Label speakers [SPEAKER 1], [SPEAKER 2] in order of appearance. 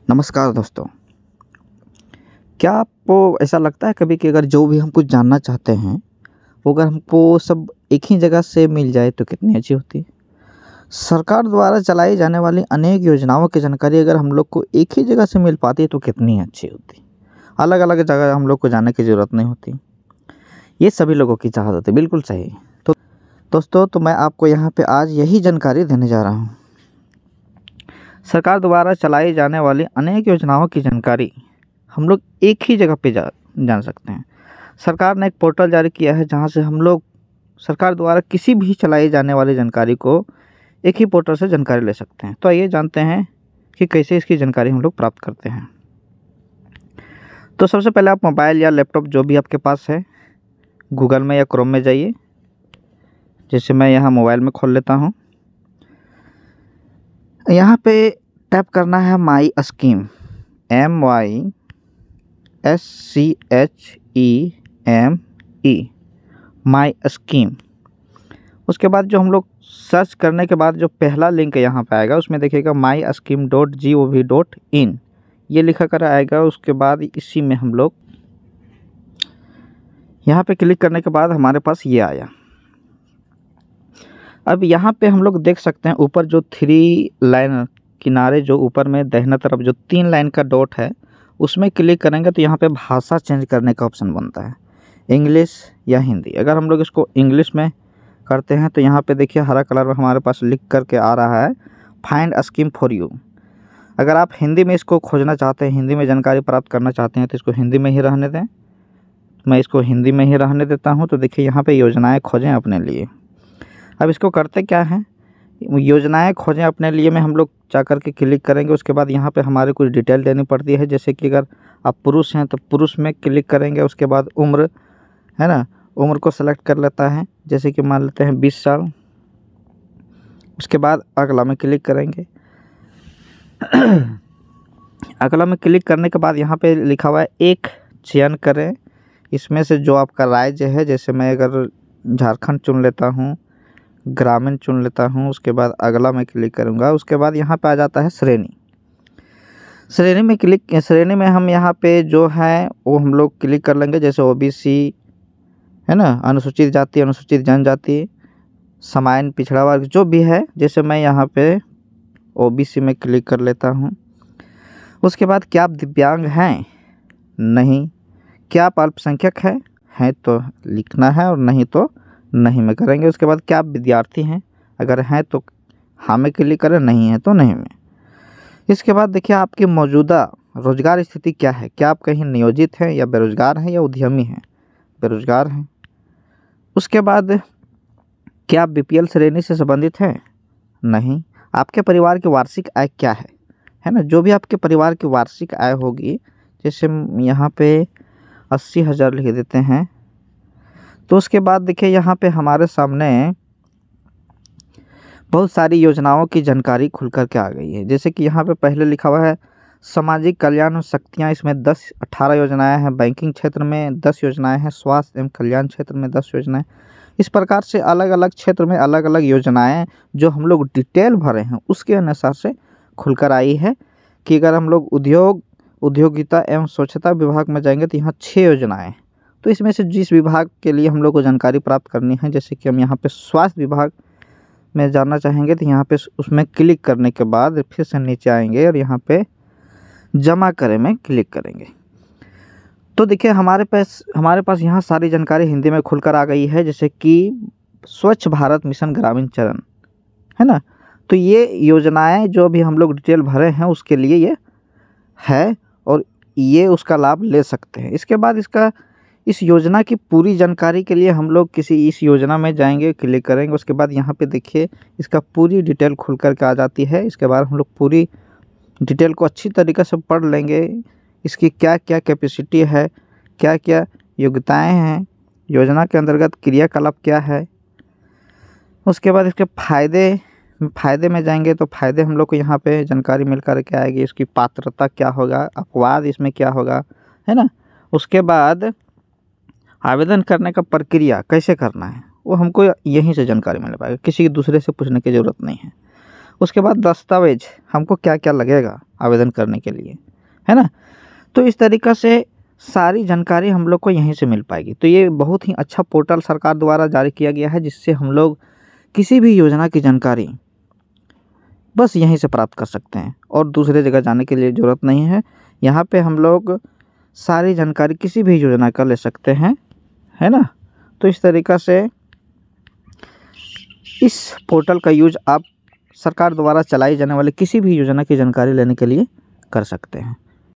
[SPEAKER 1] नमस्कार दोस्तों। क्या आपको ऐसा लगता है कभी कि अगर जो भी हम कुछ जानना चाहते हैं वो अगर हमको सब एक ही जगह से मिल जाए तो कितनी अच्छी होती है। सरकार द्वारा चलाई जाने वाली अनेक योजनाओं की जानकारी अगर हम लोग को एक ही जगह से मिल पाती तो कितनी अच्छी होती। अलग अलग जगह हम लोग को जाने की ज़रूरत नहीं होती। ये सभी लोगों की चाहत होती, बिल्कुल सही। तो दोस्तों, तो मैं आपको यहाँ पे आज यही जानकारी देने जा रहा हूँ। सरकार द्वारा चलाई जाने वाली अनेक योजनाओं की जानकारी हम लोग एक ही जगह पे जान सकते हैं। सरकार ने एक पोर्टल जारी किया है जहां से हम लोग सरकार द्वारा किसी भी चलाई जाने वाली जानकारी को एक ही पोर्टल से जानकारी ले सकते हैं। तो आइए जानते हैं कि कैसे इसकी जानकारी हम लोग प्राप्त करते हैं। तो सबसे पहले आप मोबाइल या लैपटॉप जो भी आपके पास है, गूगल में या क्रोम में जाइए। जैसे मैं यहाँ मोबाइल में खोल लेता हूँ। यहाँ पे टैप करना है माई स्कीम, MYSCHEME, माई स्कीम। उसके बाद जो हम लोग सर्च करने के बाद जो पहला लिंक यहाँ पे आएगा उसमें देखिएगा myscheme.gov.in ये लिखा कर आएगा। उसके बाद इसी में हम लोग यहाँ पे क्लिक करने के बाद हमारे पास ये आया। अब यहाँ पे हम लोग देख सकते हैं ऊपर जो 3 लाइन किनारे जो ऊपर में दाहिना तरफ जो 3 लाइन का डॉट है उसमें क्लिक करेंगे तो यहाँ पे भाषा चेंज करने का ऑप्शन बनता है, इंग्लिश या हिंदी। अगर हम लोग इसको इंग्लिश में करते हैं तो यहाँ पे देखिए हरा कलर में हमारे पास लिख करके आ रहा है फाइंड स्कीम फॉर यू। अगर आप हिंदी में इसको खोजना चाहते हैं, हिंदी में जानकारी प्राप्त करना चाहते हैं तो इसको हिंदी में ही रहने दें। मैं इसको हिंदी में ही रहने देता हूँ। तो देखिए यहाँ पे योजनाएं खोजें अपने लिए। अब इसको करते क्या है, योजनाएं खोजें अपने लिए में हम लोग जा कर के क्लिक करेंगे। उसके बाद यहाँ पे हमारे कुछ डिटेल देनी पड़ती है। जैसे कि अगर आप पुरुष हैं तो पुरुष में क्लिक करेंगे। उसके बाद उम्र है ना, उम्र को सेलेक्ट कर लेता है। जैसे कि मान लेते हैं 20 साल। उसके बाद अगला में क्लिक करेंगे। अगला में क्लिक करने के बाद यहाँ पे लिखा हुआ है एक चयन करें। इसमें से जो आपका राज्य है, जैसे मैं अगर झारखंड चुन लेता हूँ, ग्रामीण चुन लेता हूँ। उसके बाद अगला में क्लिक करूँगा। उसके बाद यहाँ पे आ जाता है श्रेणी। श्रेणी में हम यहाँ पे जो है वो हम लोग क्लिक कर लेंगे। जैसे OBC है ना, अनुसूचित जाति, अनुसूचित जनजाति, सामान्य पिछड़ा वर्ग जो भी है। जैसे मैं यहाँ पे OBC में क्लिक कर लेता हूँ। उसके बाद क्या आप दिव्यांग हैं? नहीं। क्या आप अल्पसंख्यक हैं तो लिखना है और नहीं तो नहीं में करेंगे। उसके बाद क्या आप विद्यार्थी हैं? अगर हैं तो हाँ में क्लिक करें, नहीं है तो नहीं में। इसके बाद देखिए आपकी मौजूदा रोजगार स्थिति क्या है। क्या आप कहीं नियोजित हैं या बेरोजगार हैं या उद्यमी हैं? बेरोजगार हैं। उसके बाद क्या आप BPL श्रेणी से संबंधित हैं? नहीं। आपके परिवार की वार्षिक आय क्या है ना, जो भी आपके परिवार की वार्षिक आय होगी। जैसे यहाँ पे 80,000 लिख देते हैं। तो उसके बाद देखिए यहाँ पे हमारे सामने बहुत सारी योजनाओं की जानकारी खुल कर के आ गई है। जैसे कि यहाँ पे पहले लिखा हुआ है सामाजिक कल्याण शक्तियाँ। इसमें 18 योजनाएं हैं। बैंकिंग क्षेत्र में 10 योजनाएं हैं। स्वास्थ्य एवं कल्याण क्षेत्र में 10 योजनाएं। इस प्रकार से अलग अलग क्षेत्र में अलग अलग योजनाएं जो हम लोग डिटेल भरे हैं उसके अनुसार से खुलकर आई है। कि अगर हम लोग उद्योगिता एवं स्वच्छता विभाग में जाएंगे तो यहाँ 6 योजनाएं। तो इसमें से जिस विभाग के लिए हम लोग को जानकारी प्राप्त करनी है, जैसे कि हम यहाँ पे स्वास्थ्य विभाग में जानना चाहेंगे तो यहाँ पे उसमें क्लिक करने के बाद फिर से नीचे आएंगे और यहाँ पे जमा करें में क्लिक करेंगे। तो देखिए हमारे पास यहाँ सारी जानकारी हिंदी में खुलकर आ गई है। जैसे कि स्वच्छ भारत मिशन ग्रामीण चरण है ना, तो ये योजनाएं जो भी हम लोग डिटेल भरे हैं उसके लिए ये है और ये उसका लाभ ले सकते हैं। इसके बाद इस योजना की पूरी जानकारी के लिए हम लोग इस योजना में जाएंगे, क्लिक करेंगे। उसके बाद यहाँ पे देखिए इसका पूरी डिटेल खुल कर के आ जाती है। इसके बाद हम लोग पूरी डिटेल को अच्छी तरीके से पढ़ लेंगे। इसकी क्या क्या कैपेसिटी है, क्या क्या योग्यताएं हैं, योजना के अंतर्गत क्रियाकलाप क्या है। उसके बाद इसके फ़ायदे में जाएंगे तो फ़ायदे हम लोग को यहाँ पे जानकारी मिल कर के आएगी। इसकी पात्रता क्या होगा, अपवाद इसमें क्या होगा, है ना। उसके बाद आवेदन करने का प्रक्रिया कैसे करना है वो हमको यहीं से जानकारी मिल पाएगा, किसी दूसरे से पूछने की ज़रूरत नहीं है। उसके बाद दस्तावेज हमको क्या क्या लगेगा, आवेदन करने के लिए, है ना। तो इस तरीक़ा से सारी जानकारी हम लोग को यहीं से मिल पाएगी। तो ये बहुत ही अच्छा पोर्टल सरकार द्वारा जारी किया गया है, जिससे हम लोग किसी भी योजना की जानकारी बस यहीं से प्राप्त कर सकते हैं और दूसरे जगह जाने के लिए ज़रूरत नहीं है। यहाँ पे हम लोग सारी जानकारी किसी भी योजना का ले सकते हैं, है ना। तो इस तरीक़ा से इस पोर्टल का यूज़ आप सरकार द्वारा चलाई जाने वाली किसी भी योजना की जानकारी लेने के लिए कर सकते हैं।